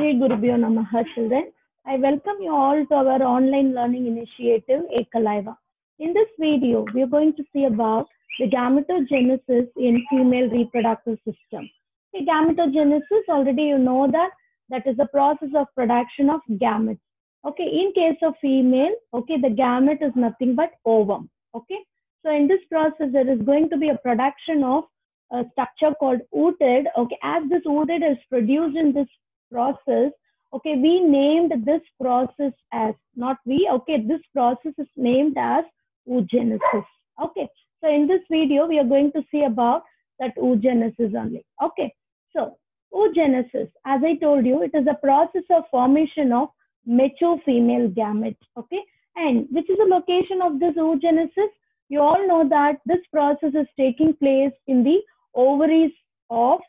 Shri Gurubhyo Namaha, children. I welcome you all to our online learning initiative, Ekalaiva. In this video, we are going to see about the gametogenesis in female reproductive system. The gametogenesis, already you know that is the process of production of gametes. Okay, in case of female, okay, the gamete is nothing but ovum. Okay, so in this process, there is going to be a production of a structure called ooted. Okay, as this ooted is produced in this process, okay, we named this process as, not we, okay, this process is named as oogenesis. Okay, so in this video, we are going to see about that oogenesis only. Okay, so oogenesis, as I told you, it is a process of formation of mature female gametes. Okay, and which is the location of this oogenesis? You all know that this process is taking place in the ovaries of,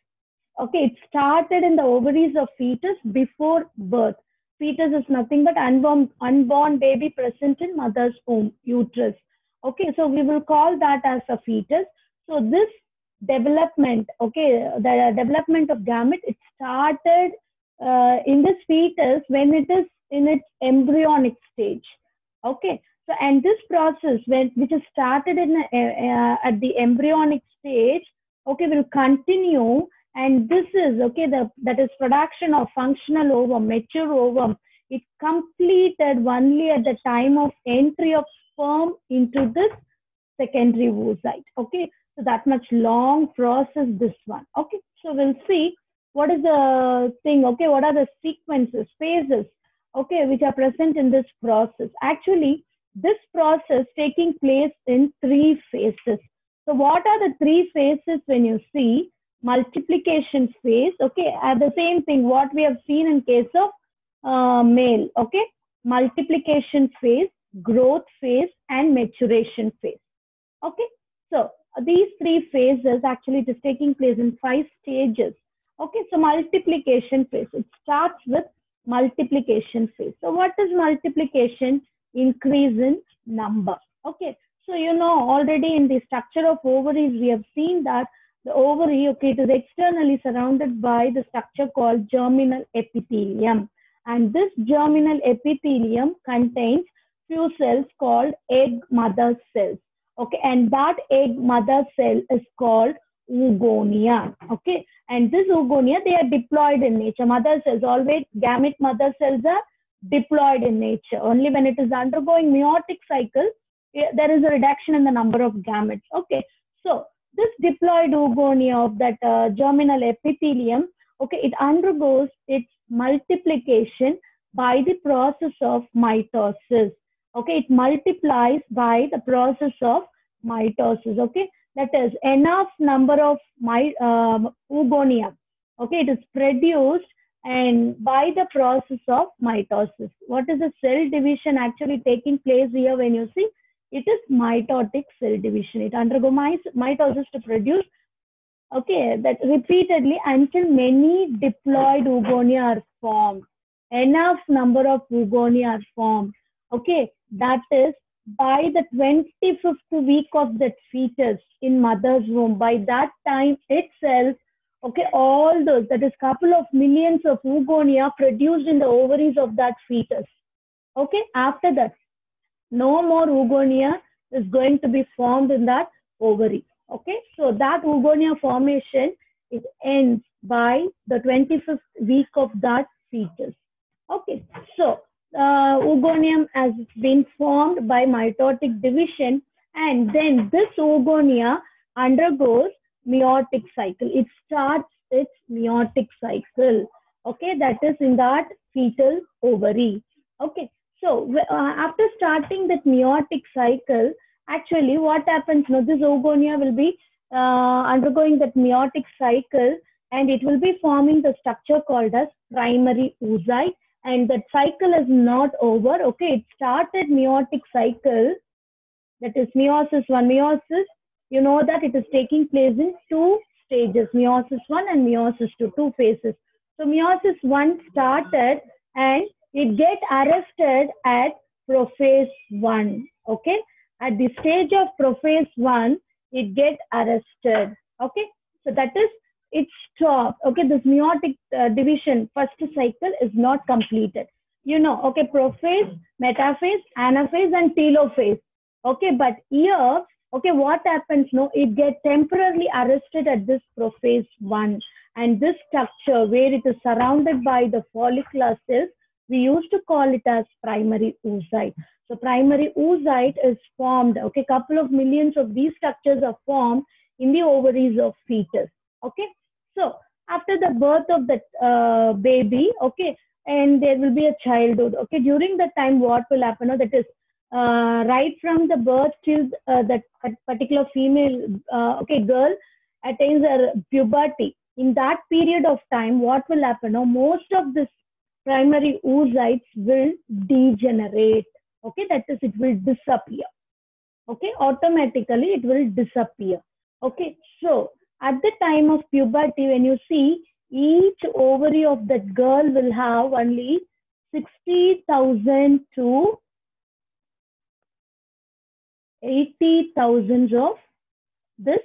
okay, it started in the ovaries of fetus before birth. Fetus is nothing but unborn baby present in mother's womb, uterus. Okay, so we will call that as a fetus. So this development, okay, the development of gamete, it started in this fetus when it is in its embryonic stage. Okay, so and this process, which is started in at the embryonic stage, okay, will continue. And this is, okay, that is production of functional ovum, mature ovum. It completed only at the time of entry of sperm into this secondary oocyte. Okay, so that much long process, this one. Okay, so we'll see what is the thing, okay, what are the sequences, phases, okay, which are present in this process. Actually, this process taking place in 3 phases. So what are the 3 phases when you see? Multiplication phase, okay, the same thing what we have seen in case of male, okay, multiplication phase, growth phase, and maturation phase. Okay, so these 3 phases, actually it is taking place in 5 stages. Okay, so multiplication phase, it starts with multiplication phase. So what is multiplication? Increase in number. Okay, so you know already in the structure of ovaries we have seen that the ovary, okay, it is externally surrounded by the structure called germinal epithelium. And this germinal epithelium contains few cells called egg mother cells. Okay, and that egg mother cell is called oogonia. Okay, and this oogonia, they are diploid in nature. Mother cells, always gamete mother cells are diploid in nature. Only when it is undergoing meiotic cycle, there is a reduction in the number of gametes. Okay, so this diploid oogonia of that germinal epithelium, okay, it undergoes its multiplication by the process of mitosis. Okay, it multiplies by the process of mitosis. Okay, that is enough number of oogonia. Okay, it is produced and by the process of mitosis. What is the cell division actually taking place here when you see? It is mitotic cell division. It undergoes mitosis to produce, okay, that repeatedly until many diploid oogonia are formed. Enough number of oogonia are formed. Okay, that is by the 25th week of that fetus in mother's womb. By that time itself, okay, all those, that is couple of millions of oogonia produced in the ovaries of that fetus. Okay, after that, no more oogonia is going to be formed in that ovary. Okay, so that oogonia formation, it ends by the 25th week of that fetus. Okay, so oogonium has been formed by mitotic division, and then this oogonia undergoes meiotic cycle. It starts its meiotic cycle. Okay, that is in that fetal ovary. Okay, so after starting that meiotic cycle, actually what happens now, this oogonia will be undergoing that meiotic cycle, and it will be forming the structure called as primary oocyte. And that cycle is not over. Okay, it started meiotic cycle, that is meiosis 1. Meiosis, you know that it is taking place in 2 stages, meiosis 1 and meiosis 2, 2 phases. So meiosis 1 started and it get arrested at prophase 1. Okay, at the stage of prophase 1, it get arrested. Okay, so that is it stops. Okay, this meiotic division first cycle is not completed. You know, okay, prophase, metaphase, anaphase, and telophase. Okay, but here, okay, what happens? No, it gets temporarily arrested at this prophase one, and this structure where it is surrounded by the follicular cells, we used to call it as primary oocyte. So primary oocyte is formed. Okay, couple of millions of these structures are formed in the ovaries of fetus. Okay, so after the birth of the baby, okay, and there will be a childhood. Okay, during that time, what will happen? That is right from the birth till that particular female, okay, girl attains her puberty. In that period of time, what will happen? Most of this primary oocytes will degenerate. Okay, that is, it will disappear. Okay, automatically it will disappear. Okay, so at the time of puberty, when you see, each ovary of that girl will have only 60,000 to 80,000 of this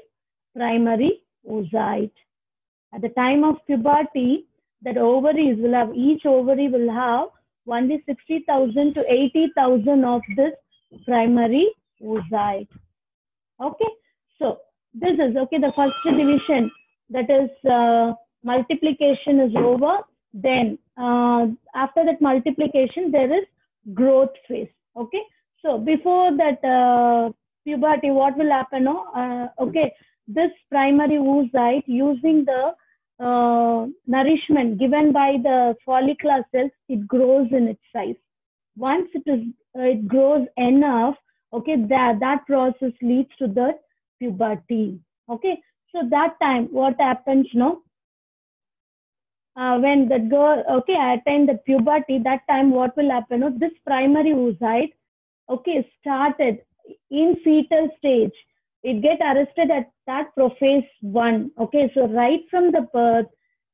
primary oocyte. At the time of puberty, that ovaries will have, each ovary will have only 60,000 to 80,000 of this primary oocyte. Okay, so this is, okay, the first division, that is multiplication is over. Then after that multiplication, there is growth phase. Okay, so before that puberty, what will happen? Okay, this primary oocyte, using the nourishment given by the follicular cells, it grows in its size. Once it grows enough, okay, that process leads to the puberty. Okay, so that time, what happens? When the girl, okay, attain the puberty, that time what will happen? This primary oocyte, okay, started in fetal stage. It get arrested at that prophase one. Okay, so right from the birth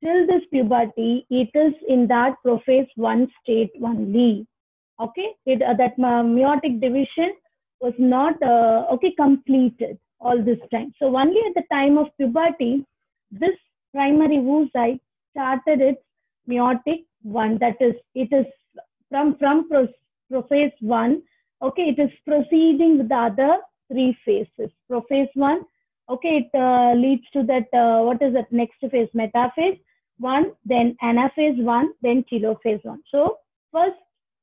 till this puberty, it is in that prophase one state only. Okay, that meiotic division was not okay, completed all this time. So only at the time of puberty, this primary oocyte started its meiotic one. That is, it is from prophase one. Okay, it is proceeding with the other three phases. Prophase one, okay, it leads to that, what is that next phase? Metaphase one, then anaphase one, then telophase one. So first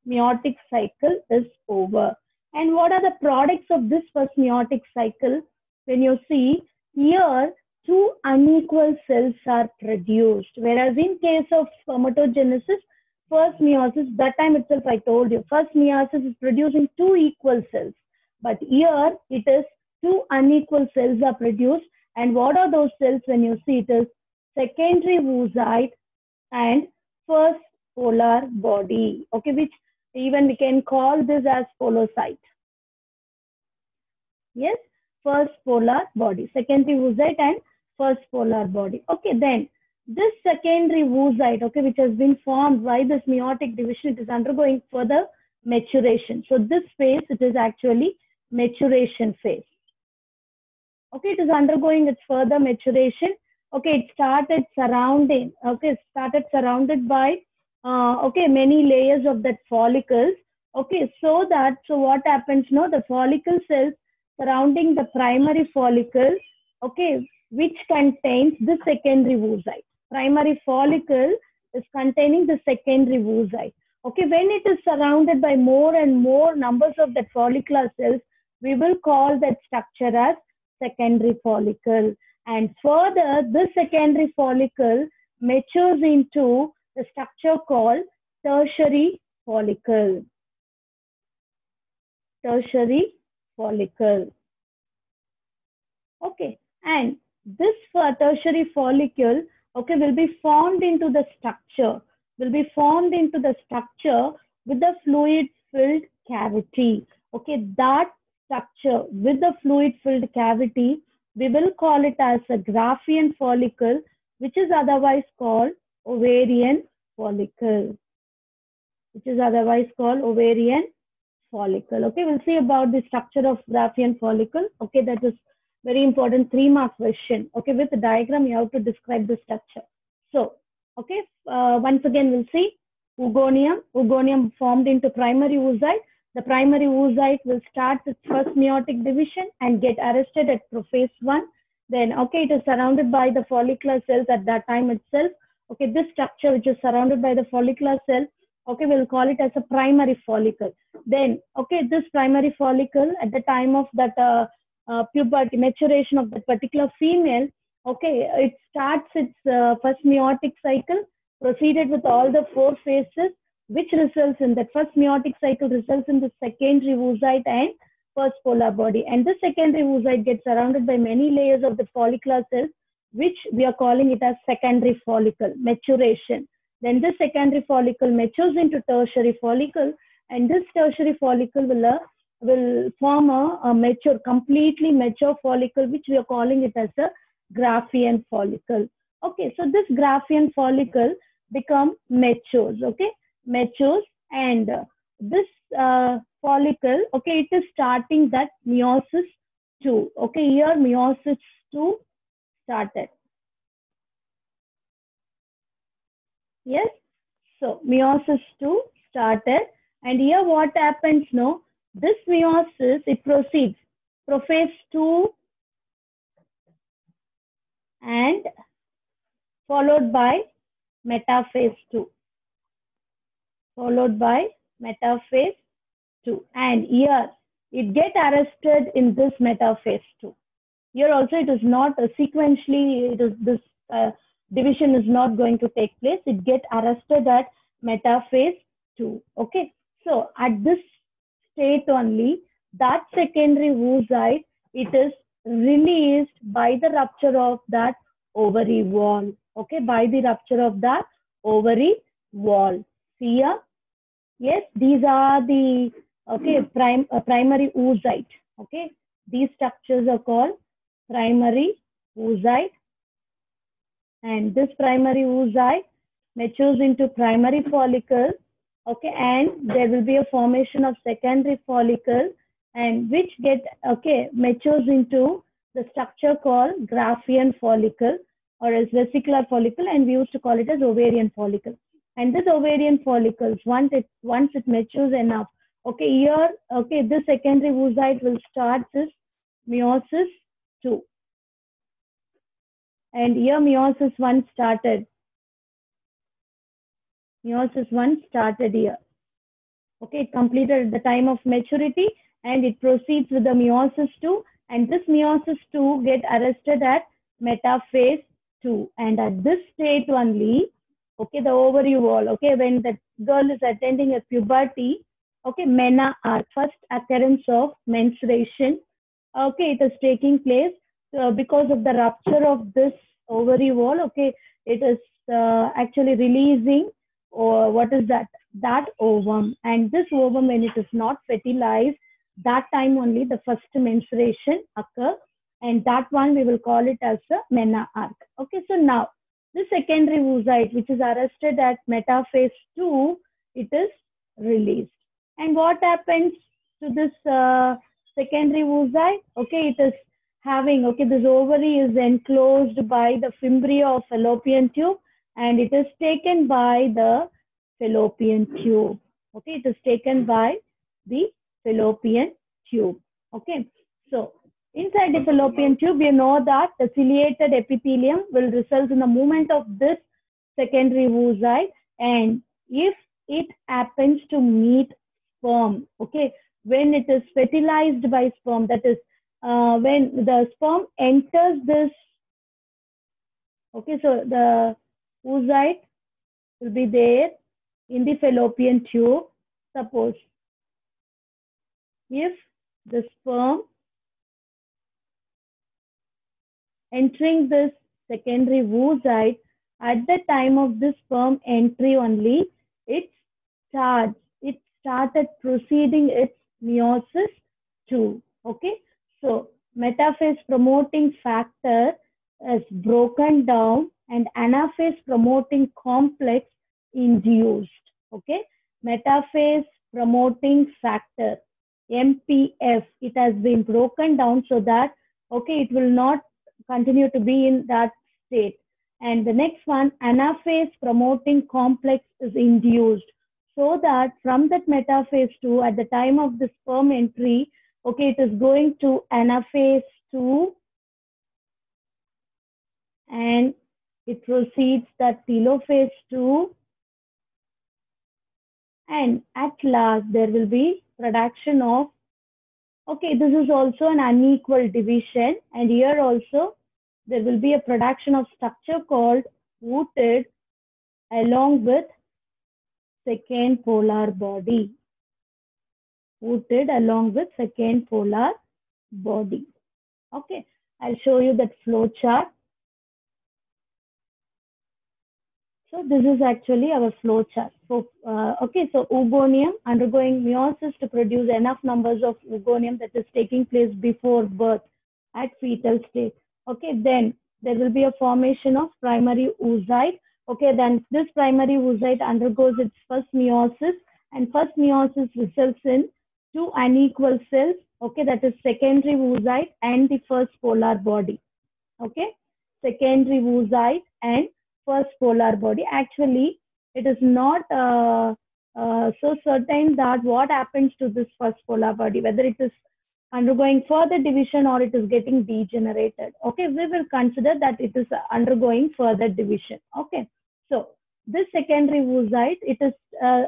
meiotic cycle is over. And what are the products of this first meiotic cycle? When you see here, two unequal cells are produced, whereas in case of spermatogenesis, first meiosis, that time itself I told you, first meiosis is producing two equal cells, but here it is two unequal cells are produced. And what are those cells? When you see, it is secondary oocyte and first polar body, okay, which even we can call this as polocyte. Yes, first polar body, secondary oocyte and first polar body. Okay, then this secondary oocyte, okay, which has been formed by this meiotic division, it is undergoing further maturation. So this phase, it is actually maturation phase. Okay, it is undergoing its further maturation. Okay, it started surrounding, okay, started surrounded by okay, many layers of that follicles. Okay, so what happens now? The follicle cells surrounding the primary follicle, okay, which contains the secondary oocyte. Primary follicle is containing the secondary oocyte. Okay, when it is surrounded by more and more numbers of that follicular cells, we will call that structure as secondary follicle. And further, this secondary follicle matures into the structure called tertiary follicle. Tertiary follicle. Okay, and this tertiary follicle, okay, will be formed into the structure. Will be formed into the structure with the fluid-filled cavity. Okay, that structure with the fluid-filled cavity, we will call it as a Graafian follicle, which is otherwise called ovarian follicle. Which is otherwise called ovarian follicle. Okay, we'll see about the structure of Graafian follicle. Okay, that is Very important 3 mark question. Okay, with the diagram, you have to describe the structure. So, okay, once again, we'll see oogonium. Oogonium formed into primary oocyte. The primary oocyte will start its first meiotic division and get arrested at prophase 1. Then, okay, it is surrounded by the follicular cells at that time itself. Okay, this structure which is surrounded by the follicular cell, okay, we'll call it as a primary follicle. Then, okay, this primary follicle at the time of that puberty, maturation of that particular female, okay, it starts its first meiotic cycle, proceeded with all the 4 phases, which results in that first meiotic cycle results in the secondary oocyte and first polar body. And the secondary oocyte gets surrounded by many layers of the follicular cells, which we are calling it as secondary follicle, maturation. Then this secondary follicle matures into tertiary follicle, and this tertiary follicle will form a mature, completely mature follicle, which we are calling it as a Graafian follicle. Okay, so this Graafian follicle become matures, okay, matures, and this follicle, okay, it is starting that meiosis 2. Okay, here meiosis 2 started. Yes, so meiosis 2 started, and here what happens now? This meiosis, it proceeds prophase 2 and followed by metaphase 2. Followed by metaphase 2. And here it get arrested in this metaphase 2. Here also it is not sequentially, it is this division is not going to take place. It get arrested at metaphase 2. Okay. So at this state only, that secondary oocyte, it is released by the rupture of that ovary wall. Okay, by the rupture of that ovary wall. See here? Yes, these are the primary oocyte. Okay, these structures are called primary oocyte, and this primary oocyte matures into primary follicle. Okay, and there will be a formation of secondary follicle, and which matures into the structure called Graafian follicle or as vesicular follicle, and we used to call it as ovarian follicle. And this ovarian follicles, once it matures enough, okay, here, okay, this secondary oocyte will start this meiosis 2. And here meiosis 1 started. Meiosis 1 started here. Okay, it completed at the time of maturity, and it proceeds with the meiosis 2, and this meiosis 2 get arrested at metaphase 2. And at this state only, okay, the ovary wall, okay, when the girl is attending a puberty, okay, menarche, first occurrence of menstruation, okay, it is taking place because of the rupture of this ovary wall, okay, it is actually releasing, or what is that ovum. And this ovum, when it is not fertilized, that time only the first menstruation occurs, and that one we will call it as a menarche. Okay, so now the secondary oocyte, which is arrested at metaphase 2, it is released. And what happens to this secondary oocyte? Okay, it is having, okay, this ovary is enclosed by the fimbria of fallopian tube, and it is taken by the fallopian tube. Okay, it is taken by the fallopian tube. Okay, so inside the fallopian tube, we know that the ciliated epithelium will result in the movement of this secondary oocyte, and if it happens to meet sperm, okay, when it is fertilized by sperm, that is when the sperm enters this, okay, so the oocyte will be there in the fallopian tube. Suppose if the sperm entering this secondary oocyte, at the time of this sperm entry only, it started proceeding its meiosis 2. Okay, so metaphase promoting factor is broken down and anaphase promoting complex induced. Okay, metaphase promoting factor, MPF, it has been broken down so that Okay, it will not continue to be in that state. And the next one, anaphase promoting complex is induced, so that from that metaphase 2, at the time of the sperm entry, okay, it is going to anaphase 2, and it proceeds that telophase 2, and at last there will be production of, okay, this is also an unequal division, and here also there will be a production of structure called ooted along with second polar body. Ooted along with second polar body. Okay, I'll show you that flow chart. So this is actually our flow chart. So, okay, so oogonium undergoing meiosis to produce enough numbers of oogonium that is taking place before birth at fetal state. Okay, then there will be a formation of primary oocyte. Okay, then this primary oocyte undergoes its first meiosis, and first meiosis results in two unequal cells. Okay, that is secondary oocyte and the first polar body. Okay, secondary oocyte and first polar body. Actually, it is not so certain that what happens to this first polar body, whether it is undergoing further division or it is getting degenerated. Okay, we will consider that it is undergoing further division. Okay, so this secondary oocyte, it is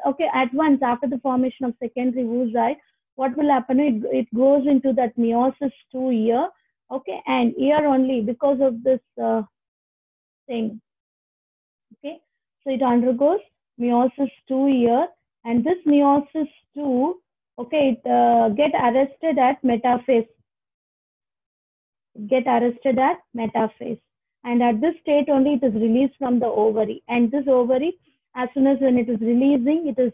okay, at once after the formation of secondary oocyte, what will happen? It goes into that meiosis 2 year. Okay, and here only because of this thing. Okay, so it undergoes meiosis 2 year, and this meiosis 2, okay, it get arrested at metaphase. And at this state only it is released from the ovary, and this ovary, as soon as when it is releasing, it is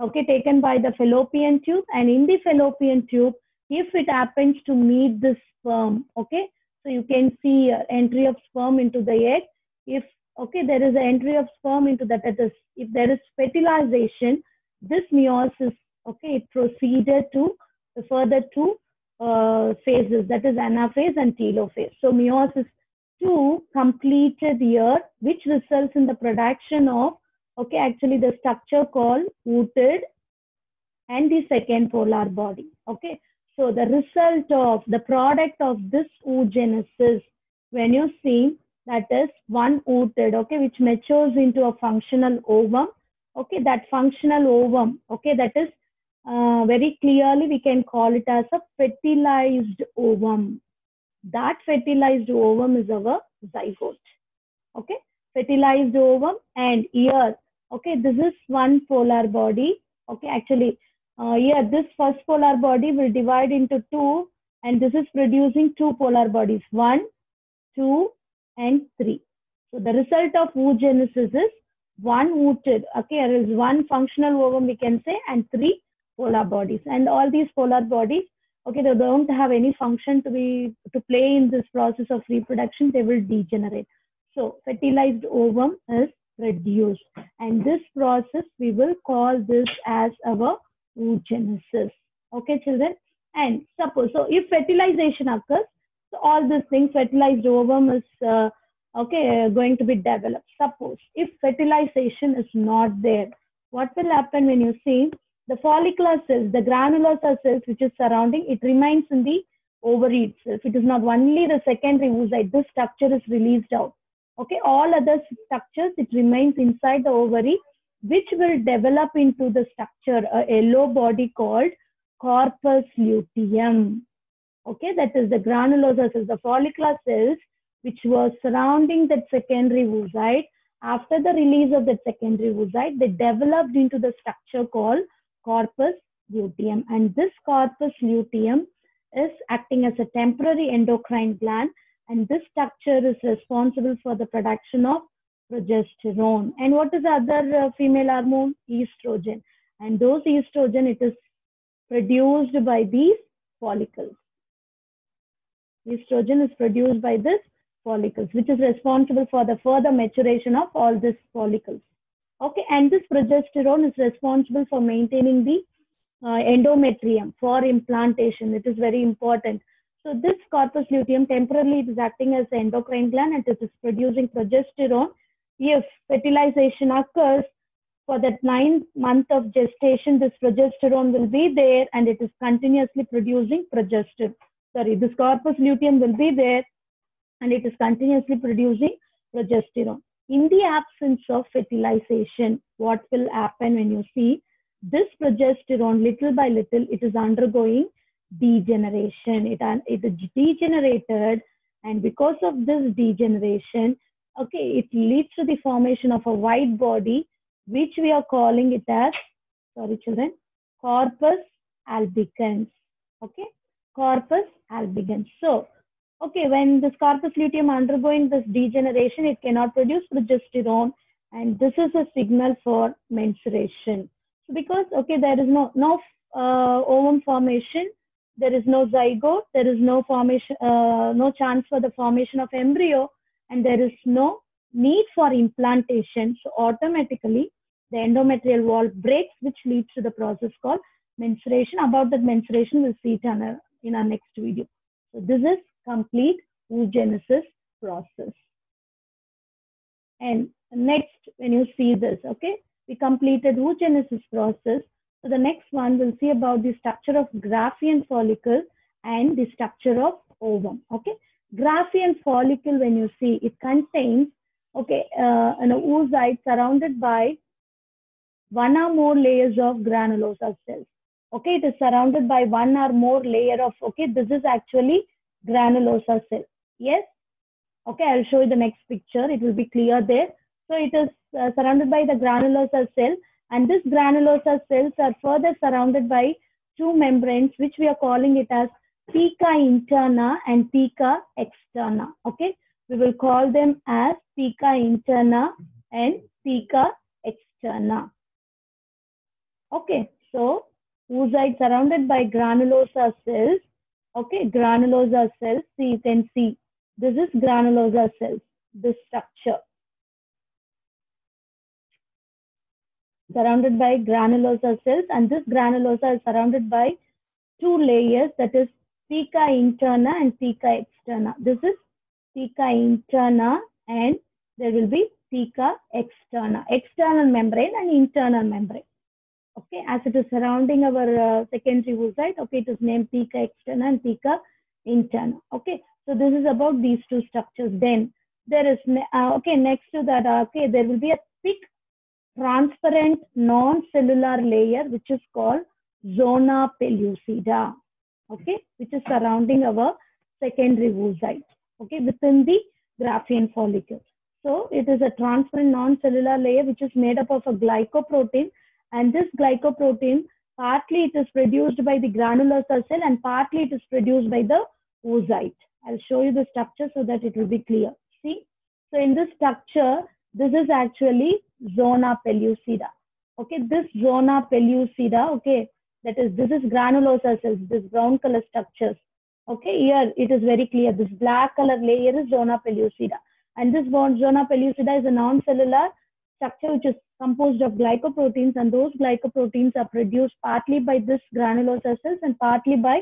okay taken by the fallopian tube, and in the fallopian tube, if it happens to meet the sperm, okay, so you can see entry of sperm into the egg. If okay, there is an entry of sperm into that, if there is fertilization, this meiosis, okay, it proceeded to the further two phases, that is anaphase and telophase. So meiosis 2 completed here, which results in the production of, okay, actually the structure called ooted and the second polar body. Okay, so the result of the product of this oogenesis, when you see, that is one ooted, okay, which matures into a functional ovum. Okay, that functional ovum, okay, that is very clearly we can call it as a fertilized ovum. That fertilized ovum is our zygote. Okay, fertilized ovum, and here, okay, this is one polar body. Okay, actually here this first polar body will divide into two, and this is producing two polar bodies, 1, 2, and 3. So the result of oogenesis is one ooted, okay, there is one functional ovum we can say, and 3 polar bodies, and all these polar bodies, okay, they don't have any function to play in this process of reproduction, they will degenerate. So fertilized ovum is reduced, and this process we will call this as our oogenesis. Okay, children, and suppose, so if fertilization occurs, so all these things, fertilized ovum is going to be developed. Suppose if fertilization is not there, what will happen? When you see the follicular cells, the granular cells which is surrounding, it remains in the ovary itself. It is not only the secondary oocyte, this structure is released out. Okay, all other structures, it remains inside the ovary, which will develop into the structure, a yellow body called corpus luteum. Okay, that is the granular cells, the follicular cells which were surrounding that secondary oocyte. After the release of that secondary oocyte, they developed into the structure called corpus luteum, and this corpus luteum is acting as a temporary endocrine gland, and this structure is responsible for the production of progesterone. And what is the other female hormone? Estrogen. And those estrogen, it is produced by these follicles. Estrogen is produced by this follicles, which is responsible for the further maturation of all these follicles. Okay, and this progesterone is responsible for maintaining the endometrium for implantation. It is very important. So this corpus luteum temporarily it is acting as the endocrine gland and it is producing progesterone. If fertilization occurs, for that 9 month of gestation, this progesterone will be there and it is continuously producing progesterone. Sorry, this corpus luteum will be there and it is continuously producing progesterone. In the absence of fertilization, what will happen when you see this progesterone little by little, it is undergoing degeneration. It is degenerated, and because of this degeneration, okay, it leads to the formation of a white body, which we are calling it as, sorry children, corpus albicans. Okay, corpus albicans. So, okay, when this corpus luteum undergoing this degeneration, it cannot produce progesterone, and this is a signal for menstruation. So because, okay, there is no ovum formation, there is no zygote, there is no formation, no chance for the formation of embryo, and there is no need for implantation. So automatically, the endometrial wall breaks, which leads to the process called menstruation. About that menstruation, we'll see it in our next video. So this is complete oogenesis process. And next, when you see this, okay, we completed oogenesis process. So the next one, we'll see about the structure of Graafian follicle and the structure of ovum. Okay, Graafian follicle, when you see, it contains, okay, an oocyte surrounded by one or more layers of granulosa cells. Okay, it is surrounded by one or more layer of, okay, this is actually granulosa cell. Yes. Okay, I'll show you the next picture. It will be clear there. So it is surrounded by the granulosa cell, and this granulosa cells are further surrounded by two membranes, which we are calling it as theca interna and theca externa. Okay, we will call them as theca interna and theca externa. Okay, so oocyte surrounded by granulosa cells. Okay, granulosa cells. See, you can see this is granulosa cells. This structure surrounded by granulosa cells, and this granulosa is surrounded by two layers, that is theca interna and theca externa. This is theca interna and there will be theca externa, external membrane and internal membrane. Okay, as it is surrounding our secondary oocyte, okay, it is named theca externa and theca interna. Okay, so this is about these two structures. Then there is, okay, next to that, okay, there will be a thick transparent non-cellular layer, which is called zona pellucida, okay, which is surrounding our secondary oocyte, okay, within the Graafian follicle. So it is a transparent non-cellular layer which is made up of a glycoprotein, and this glycoprotein, partly it is produced by the granulosa cell and partly it is produced by the oocyte. I'll show you the structure so that it will be clear. See, so in this structure, this is actually zona pellucida. Okay, this zona pellucida, okay, that is, this is granulosa cells, this brown color structures. Okay, here it is very clear. This black color layer is zona pellucida, and this zona pellucida is a non-cellular structure which is composed of glycoproteins, and those glycoproteins are produced partly by this granulosa cells and partly by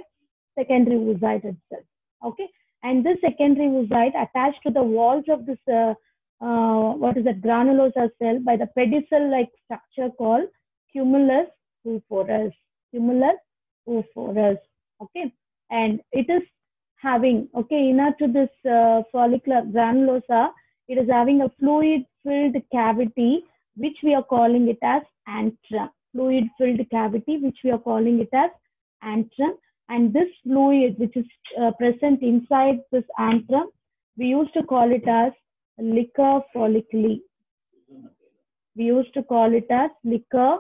secondary oocyte itself. Okay, and this secondary oocyte attached to the walls of this what is that granulosa cell by the pedicel-like structure called cumulus oophorus. Cumulus oophorus. Okay, and it is having, okay, inner to this follicular granulosa, it is having a fluid-filled cavity, which we are calling it as antrum. Fluid-filled cavity, which we are calling it as antrum. And this fluid, which is present inside this antrum, we used to call it as liquor folliculi. We used to call it as liquor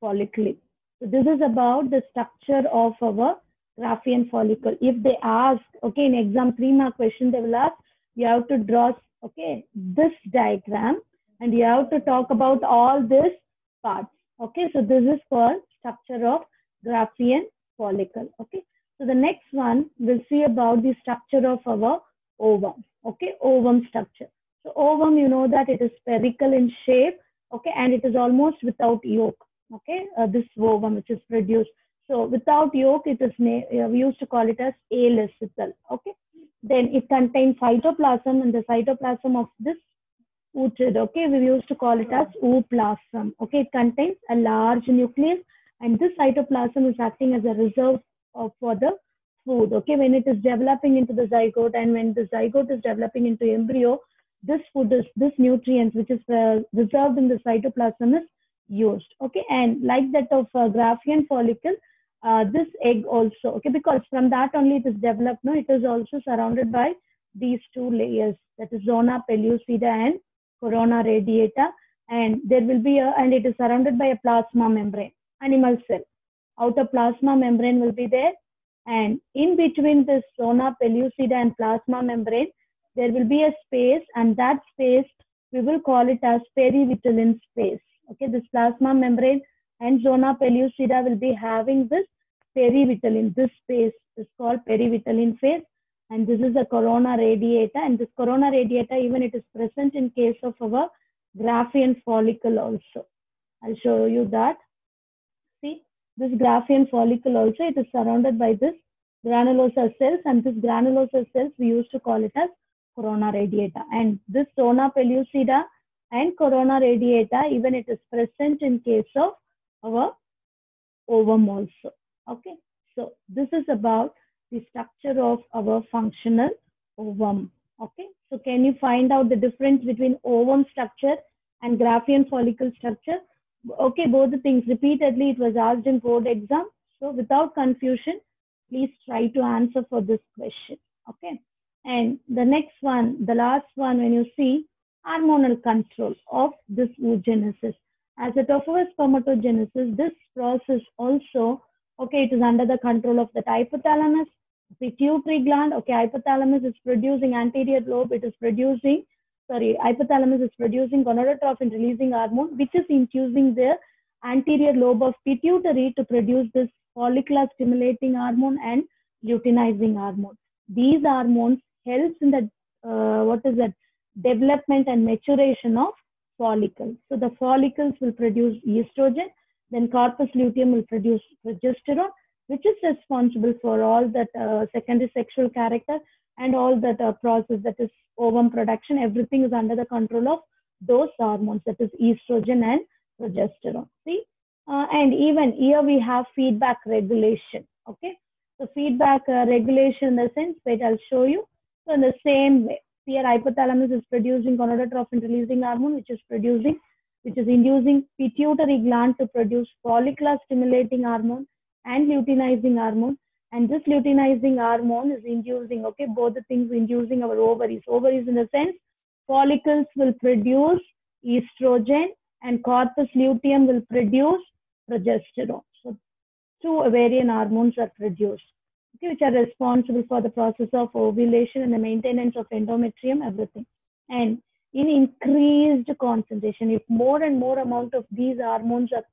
folliculi. So this is about the structure of our Graafian follicle. If they ask, okay, in exam 3-mark question, they will ask, you have to draw, okay, this diagram, and you have to talk about all these parts. Okay, so this is called structure of Graafian follicle. Okay, so the next one we'll see about the structure of our ovum. Okay, ovum structure. So ovum, you know that it is spherical in shape. Okay, and it is almost without yolk. Okay, this ovum which is produced. So without yolk, it is we used to call it as alecythal. Okay. Then it contains cytoplasm, and the cytoplasm of this oocyte, okay, we used to call it as ooplasm. Okay, it contains a large nucleus, and this cytoplasm is acting as a reserve for the food. Okay, when it is developing into the zygote, and when the zygote is developing into embryo, this food is this nutrient which is reserved in the cytoplasm is used. Okay, and like that of Graafian follicle, this egg also, okay, because from that only it is developed. No, it is also surrounded by these two layers, that is zona pellucida and corona radiata, and there will be and it is surrounded by a plasma membrane, animal cell. Outer plasma membrane will be there, and in between this zona pellucida and plasma membrane, there will be a space, and that space we will call it as perivitellin space. Okay, this plasma membrane and zona pellucida will be having this perivitellin. This space is called perivitellin phase, and this is the corona radiata. And this corona radiata, even it is present in case of our Graafian follicle also. I'll show you that. See, this Graafian follicle also, it is surrounded by this granulosa cells, and this granulosa cells we used to call it as corona radiata. And this zona pellucida and corona radiata, even it is present in case of our ovum also. Okay, so this is about the structure of our functional ovum. Okay, so can you find out the difference between ovum structure and Graafian follicle structure? Okay, both the things repeatedly it was asked in board exam. So without confusion, please try to answer for this question. Okay, and the next one, the last one, when you see hormonal control of this oogenesis. As a Tophoid spermatogenesis, this process also, okay, it is under the control of the hypothalamus, pituitary gland. Okay, hypothalamus is producing anterior lobe, it is producing, hypothalamus is producing gonadotropin releasing hormone, which is inducing the anterior lobe of pituitary to produce this follicular stimulating hormone and luteinizing hormone. These hormones helps in the development and maturation of follicles. So the follicles will produce estrogen, then corpus luteum will produce progesterone, which is responsible for all that secondary sexual character and all that process, that is ovum production. Everything is under the control of those hormones, that is estrogen and progesterone. See, and even here we have feedback regulation. Okay, so feedback regulation in the sense, wait, I'll show you. So in the same way, here hypothalamus is producing gonadotropin releasing hormone, which is inducing pituitary gland to produce follicular stimulating hormone and luteinizing hormone. And this luteinizing hormone is inducing, okay, both the things inducing our ovaries. Ovaries in the sense, follicles will produce estrogen and corpus luteum will produce progesterone. So two ovarian hormones are produced, okay, which are responsible for the process of ovulation and the maintenance of endometrium, everything. And in increased concentration, if more and more amount of these hormones are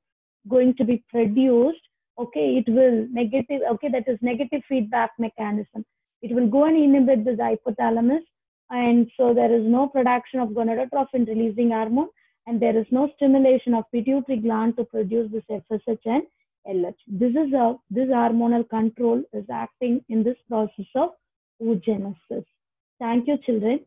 going to be produced, okay, it will negative, okay, that is negative feedback mechanism. It will go and inhibit this hypothalamus, and so there is no production of gonadotropin releasing hormone, and there is no stimulation of pituitary gland to produce this FSH and LH. This hormonal control is acting in this process of oogenesis. Thank you, children.